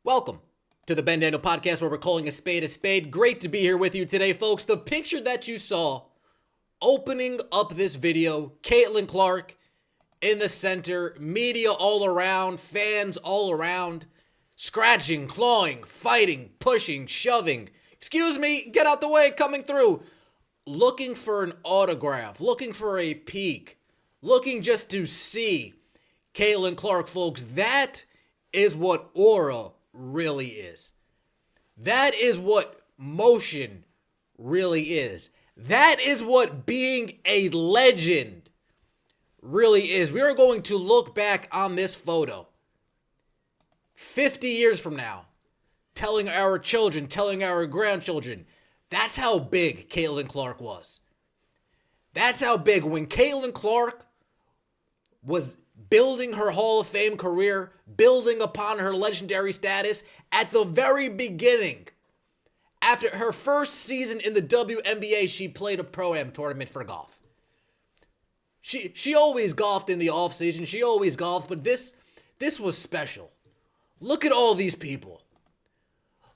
Welcome to the Ben Daniel Podcast, where we're calling a spade a spade. Great to be here with you today, folks. The picture that you saw opening up this video, Caitlyn Clark in the center, media all around, fans all around, scratching, clawing, fighting, pushing, shoving. Excuse me, get out the way, coming through. Looking for an autograph, looking for a peek, looking just to see Caitlyn Clark, folks. That is what aura really is. That is what motion really is. That is what being a legend really is. We are going to look back on this photo 50 years from now, telling our children, telling our grandchildren, that's how big Caitlyn Clark was. That's how big. When Caitlyn Clark was building her Hall of Fame career, building upon her legendary status at the very beginning. After her first season in the WNBA, she played a Pro-Am tournament for golf. She always golfed in the off-season. She always golfed, but this was special. Look at all these people.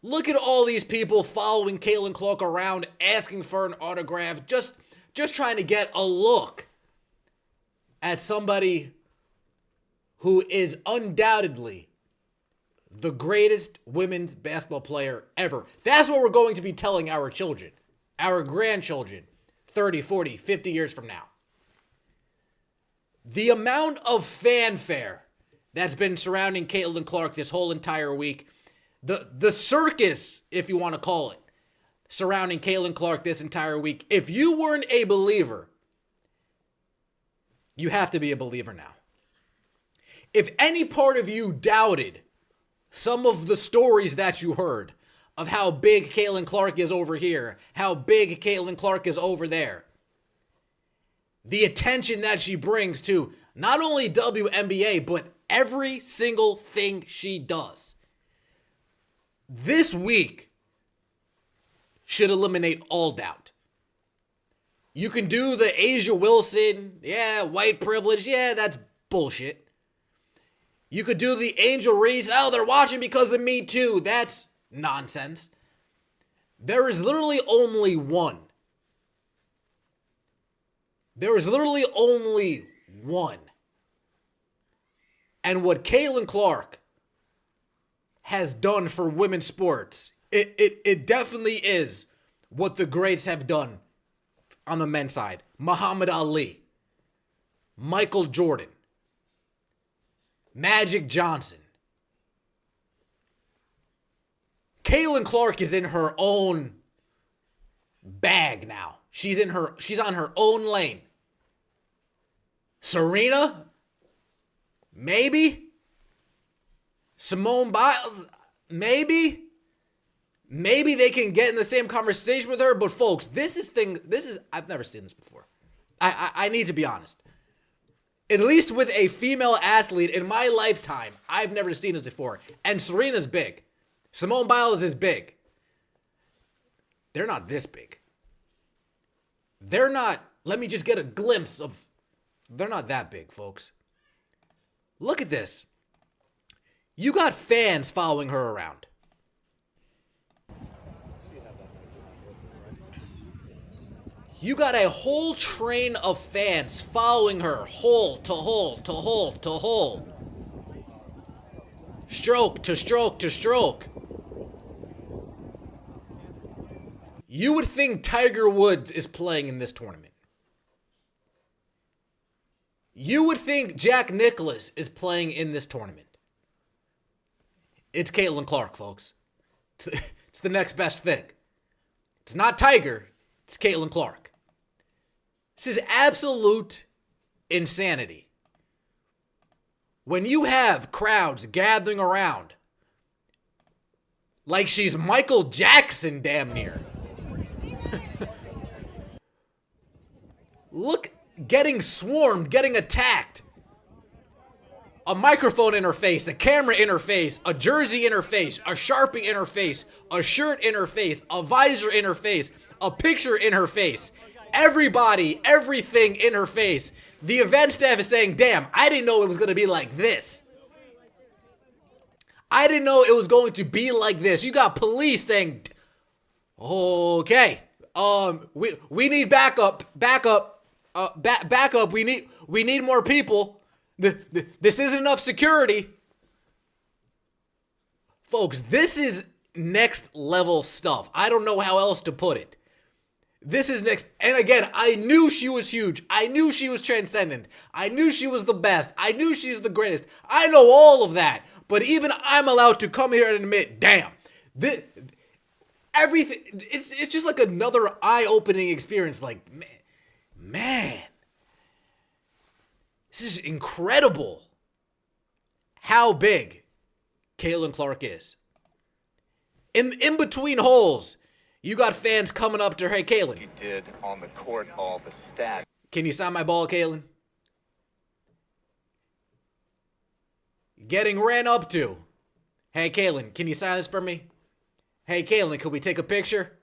Look at all these people following Caitlyn Clark around, asking for an autograph, just trying to get a look at somebody who is undoubtedly the greatest women's basketball player ever. That's what we're going to be telling our children, our grandchildren, 30, 40, 50 years from now. The amount of fanfare that's been surrounding Caitlyn Clark this whole entire week, the circus, if you want to call it, surrounding Caitlyn Clark this entire week. If you weren't a believer, you have to be a believer now. If any part of you doubted some of the stories that you heard of how big Caitlyn Clark is over here, how big Caitlyn Clark is over there, the attention that she brings to not only WNBA, but every single thing she does, this week should eliminate all doubt. You can do the Asia Wilson, white privilege, that's bullshit. You could do the Angel Reese, they're watching because of me too. That's nonsense. There is literally only one. There is literally only one. And what Caitlyn Clark has done for women's sports, it definitely is what the greats have done on the men's side. Muhammad Ali, Michael Jordan, Magic Johnson. Caitlyn Clark is in her own bag now. She's on her own lane. Serena? Maybe. Simone Biles? Maybe. Maybe they can get in the same conversation with her, but folks, I've never seen this before. I need to be honest. At least with a female athlete in my lifetime, I've never seen this before. And Serena's big. Simone Biles is big. They're not this big. They're not, let me just get a glimpse of, they're not that big, folks. Look at this. You got fans following her around. You got a whole train of fans following her hole to hole to hole to hole. Stroke to stroke to stroke. You would think Tiger Woods is playing in this tournament. You would think Jack Nicklaus is playing in this tournament. It's Caitlyn Clark, folks. It's the next best thing. It's not Tiger, it's Caitlyn Clark. This is absolute insanity. When you have crowds gathering around like she's Michael Jackson damn near. Look, getting swarmed, getting attacked. A microphone in her face, a camera in her face, a jersey in her face, a Sharpie in her face, a shirt in her face, a visor in her face, a picture in her face. Everybody, everything in her face. The event staff is saying, damn, I didn't know it was going to be like this. I didn't know it was going to be like this. You got police saying, okay, we need backup. We need more people. This isn't enough security. Folks, this is next level stuff. I don't know how else to put it. This is next. And again, I knew she was huge. I knew she was transcendent. I knew she was the best. I knew she's the greatest. I know all of that. But even I'm allowed to come here and admit, damn, everything, it's just like another eye-opening experience. Like, man, this is incredible how big Caitlyn Clark is. In between holes, you got fans coming up to her. Hey, Caitlyn. He did on the court, all the stats. Can you sign my ball, Caitlyn? Getting ran up to. Hey, Caitlyn, can you sign this for me? Hey, Caitlyn, could we take a picture?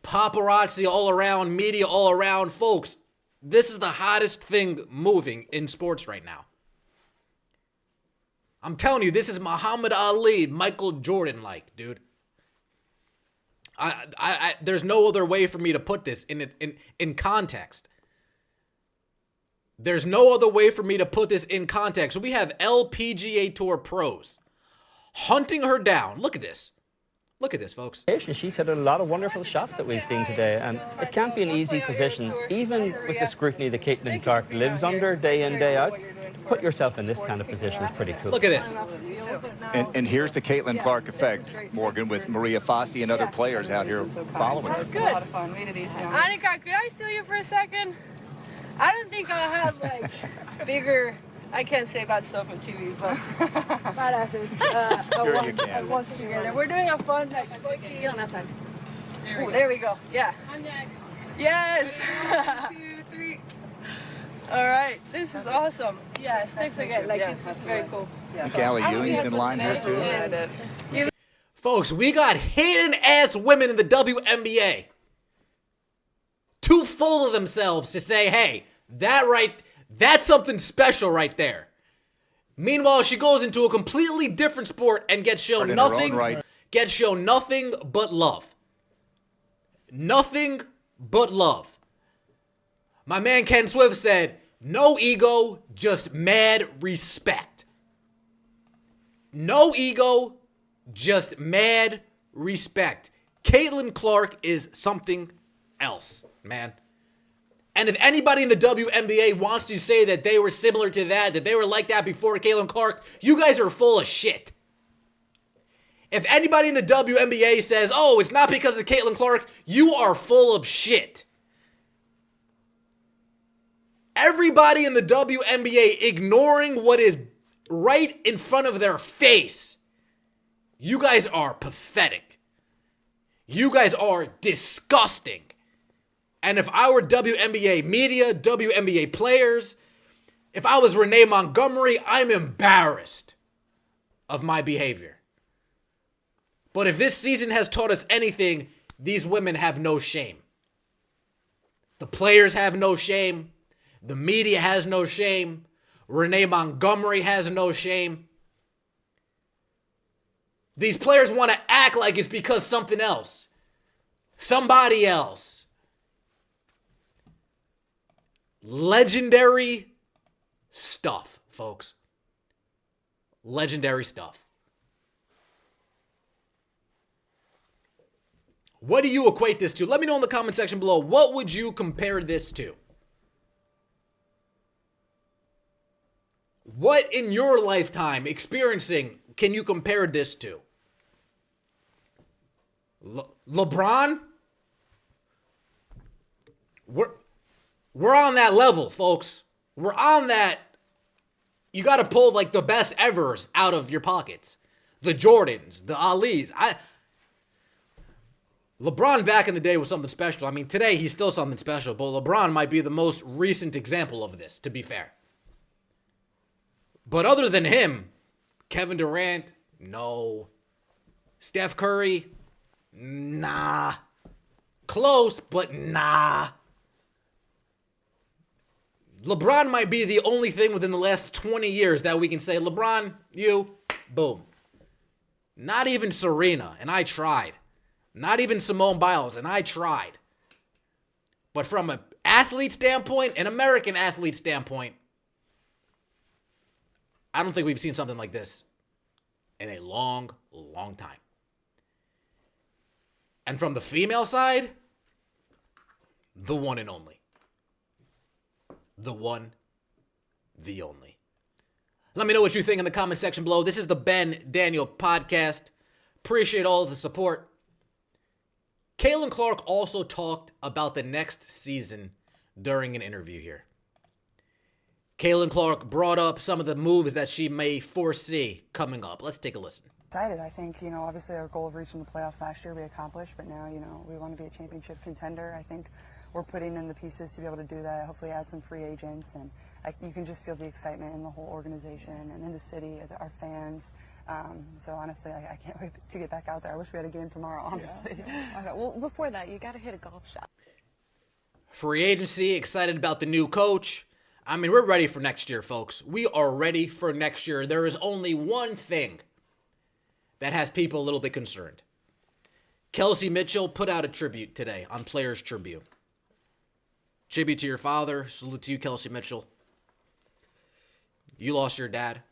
Paparazzi all around, media all around. Folks, this is the hottest thing moving in sports right now. I'm telling you, this is Muhammad Ali, Michael Jordan-like, dude. There's no other way for me to put this in context. There's no other way for me to put this in context. So we have LPGA Tour pros hunting her down. Look at this. Look at this, folks. She's hit a lot of wonderful shots that we've seen today, and it can't be an easy position, even with the scrutiny that Caitlyn Clark lives under day in, day out. Put yourself in this kind of position is pretty cool. Look at this. And here's the Caitlyn Clark effect, Morgan, with Maria Fassi and other players out here following her. It's good. A lot of fun. Made it easy. Annika, could I steal you for a second? I don't think I'll have like bigger. I can't say bad stuff on TV, but badasses. Sure you can. Once together, we're doing a fun like on that side. There we go. Yeah. I'm next. Yes. 1, 2, 3. All right. This is awesome. Yes. Thanks again. Like it's very cool. Callie Ewing's in line here too. Yeah, I did. Folks, we got hidden ass women in the WNBA. Too full of themselves to say, hey, that's something special right there. Meanwhile, she goes into a completely different sport and gets shown nothing but love. Nothing but love. My man Ken Swift said, no ego, just mad respect. No ego, just mad respect. Caitlyn Clark is something else, man. And if anybody in the WNBA wants to say that they were similar to that they were like that before Caitlyn Clark, you guys are full of shit. If anybody in the WNBA says, oh, it's not because of Caitlyn Clark, you are full of shit. Everybody in the WNBA ignoring what is right in front of their face. You guys are pathetic. You guys are disgusting. And if I were WNBA media, WNBA players, if I was Renee Montgomery, I'm embarrassed of my behavior. But if this season has taught us anything, these women have no shame. The players have no shame. The media has no shame. Renee Montgomery has no shame. These players want to act like it's because something else. Somebody else. Legendary stuff, folks. Legendary stuff. What do you equate this to? Let me know in the comment section below. What would you compare this to? What in your lifetime experiencing can you compare this to? LeBron? We're on that level, folks. We're on that. You got to pull like the best evers out of your pockets. The Jordans, the Alis. LeBron back in the day was something special. I mean, today he's still something special, but LeBron might be the most recent example of this, to be fair. But other than him, Kevin Durant, no. Steph Curry, nah. Close, but nah. LeBron might be the only thing within the last 20 years that we can say, LeBron, you Boom. Not even Serena, and I tried. Not even Simone Biles, and I tried. But from an athlete standpoint, an American athlete standpoint, I don't think we've seen something like this in a long, long time. And from the female side, the one and only. The one, the only. Let me know what you think in the comment section below. This is the Ben Daniel Podcast. Appreciate all of the support. Caitlyn Clark also talked about the next season during an interview here. Caitlyn Clark brought up some of the moves that she may foresee coming up. Let's take a listen. Excited. I think, obviously our goal of reaching the playoffs last year we accomplished, but now, we want to be a championship contender. I think we're putting in the pieces to be able to do that. Hopefully add some free agents, and you can just feel the excitement in the whole organization and in the city, our fans. So honestly, I can't wait to get back out there. I wish we had a game tomorrow, honestly. Yeah. Okay, well, before that, you got to hit a golf shot. Free agency, excited about the new coach. I mean, we're ready for next year, folks. We are ready for next year. There is only one thing that has people a little bit concerned. Kelsey Mitchell put out a tribute today on Players Tribune. Tribute to your father. Salute to you, Kelsey Mitchell. You lost your dad.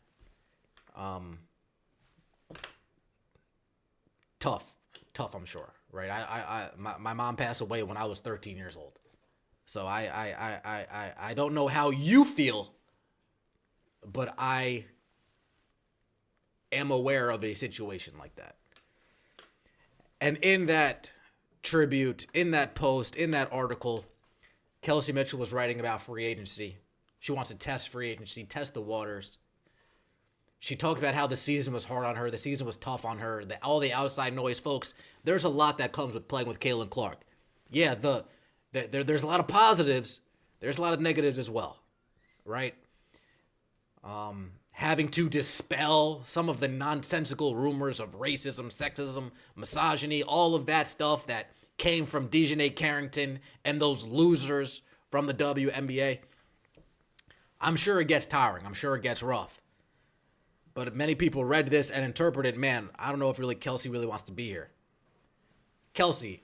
Tough, I'm sure, right? My mom passed away when I was 13 years old. So I don't know how you feel, but I am aware of a situation like that. And in that tribute, in that post, in that article, Kelsey Mitchell was writing about free agency. She wants to test free agency, test the waters. She talked about how the season was hard on her. The season was tough on her. All the outside noise, folks. There's a lot that comes with playing with Caitlyn Clark. Yeah, there's a lot of positives. There's a lot of negatives as well, right? Having to dispel some of the nonsensical rumors of racism, sexism, misogyny, all of that stuff that came from Dejanay Carrington and those losers from the WNBA. I'm sure it gets tiring. I'm sure it gets rough. But many people read this and interpreted, man, I don't know if really Kelsey really wants to be here. Kelsey,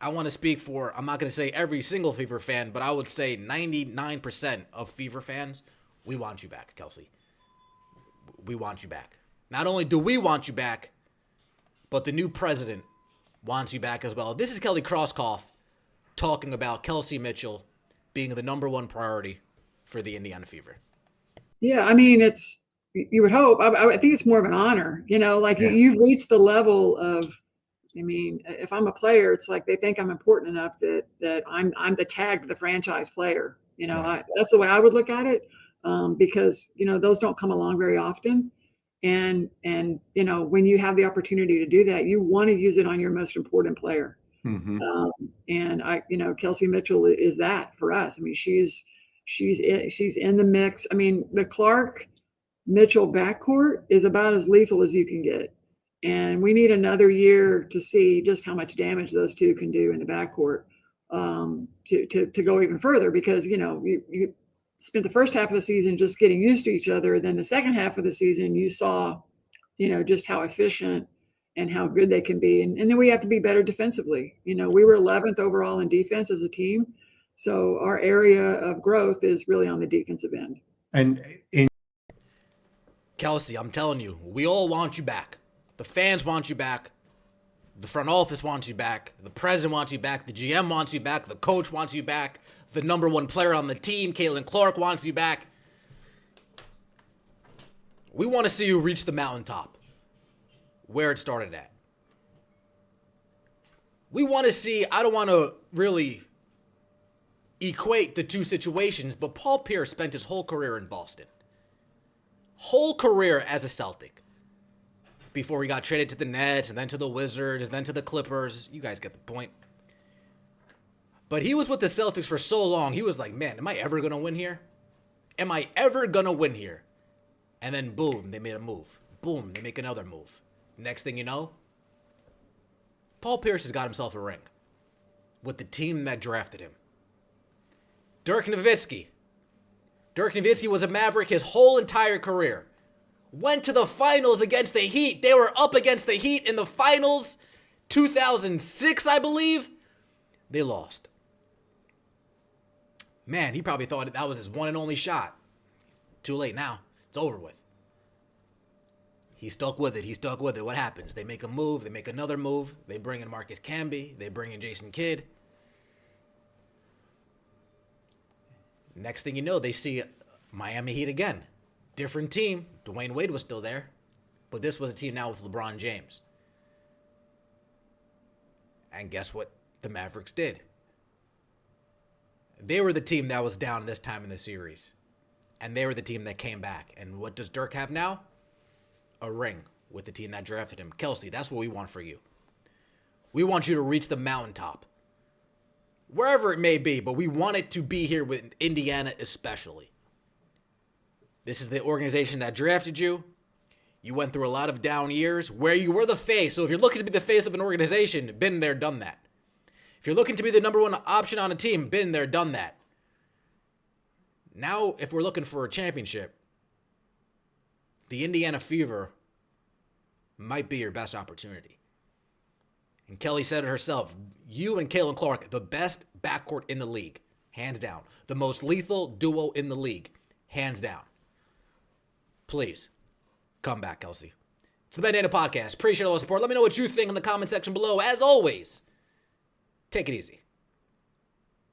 I want to speak for, I'm not going to say every single Fever fan, but I would say 99% of Fever fans, we want you back, Kelsey. We want you back. Not only do we want you back, but the new president wants you back as well. This is Kelly Krauskopf talking about Kelsey Mitchell being the number one priority for the Indiana Fever. Yeah, I mean, you would hope. I think it's more of an honor, you've reached the level of, if I'm a player, it's like they think I'm important enough that I'm the tagged the franchise player. That's the way I would look at it, because those don't come along very often, and when you have the opportunity to do that, you want to use it on your most important player. Mm-hmm. And Kelsey Mitchell is that for us. She's in the mix. The Clark Mitchell backcourt is about as lethal as you can get. And we need another year to see just how much damage those two can do in the backcourt, to go even further, because, you spent the first half of the season just getting used to each other. Then the second half of the season, you saw, just how efficient and how good they can be. And then we have to be better defensively. We were 11th overall in defense as a team. So our area of growth is really on the defensive end. And Kelsey, I'm telling you, we all want you back. The fans want you back. The front office wants you back. The president wants you back. The GM wants you back. The coach wants you back. The number one player on the team, Caitlyn Clark, wants you back. We want to see you reach the mountaintop where it started at. We want to see, I don't want to really equate the two situations, but Paul Pierce spent his whole career in Boston. Whole career as a Celtic. Before he got traded to the Nets, and then to the Wizards, and then to the Clippers. You guys get the point. But he was with the Celtics for so long, he was like, man, am I ever going to win here? Am I ever going to win here? And then boom, they made a move. Boom, they make another move. Next thing you know, Paul Pierce has got himself a ring with the team that drafted him. Dirk Nowitzki. Dirk Nowitzki was a Maverick his whole entire career. went to the finals against the Heat. They were up against the Heat in the finals, 2006, I believe. They lost. Man, he probably thought that was his one and only shot. Too late now. It's over with. He stuck with it. He stuck with it. What happens? They make a move. They make another move. They bring in Marcus Camby. They bring in Jason Kidd. Next thing you know, they see Miami Heat again. Different team. Dwayne Wade was still there. But this was a team now with LeBron James. And guess what the Mavericks did? They were the team that was down this time in the series. And they were the team that came back. And what does Dirk have now? A ring with the team that drafted him. Kelsey, that's what we want for you. We want you to reach the mountaintop. Wherever it may be, but we want it to be here with Indiana especially. This is the organization that drafted you. You went through a lot of down years where you were the face. So if you're looking to be the face of an organization, been there, done that. If you're looking to be the number one option on a team, been there, done that. Now, if we're looking for a championship, the Indiana Fever might be your best opportunity. And Kelly said it herself, you and Caitlyn Clark, the best backcourt in the league, hands down. The most lethal duo in the league, hands down. Please, come back, Kelsey. It's the Bandana Podcast. Appreciate all the support. Let me know what you think in the comment section below. As always, take it easy.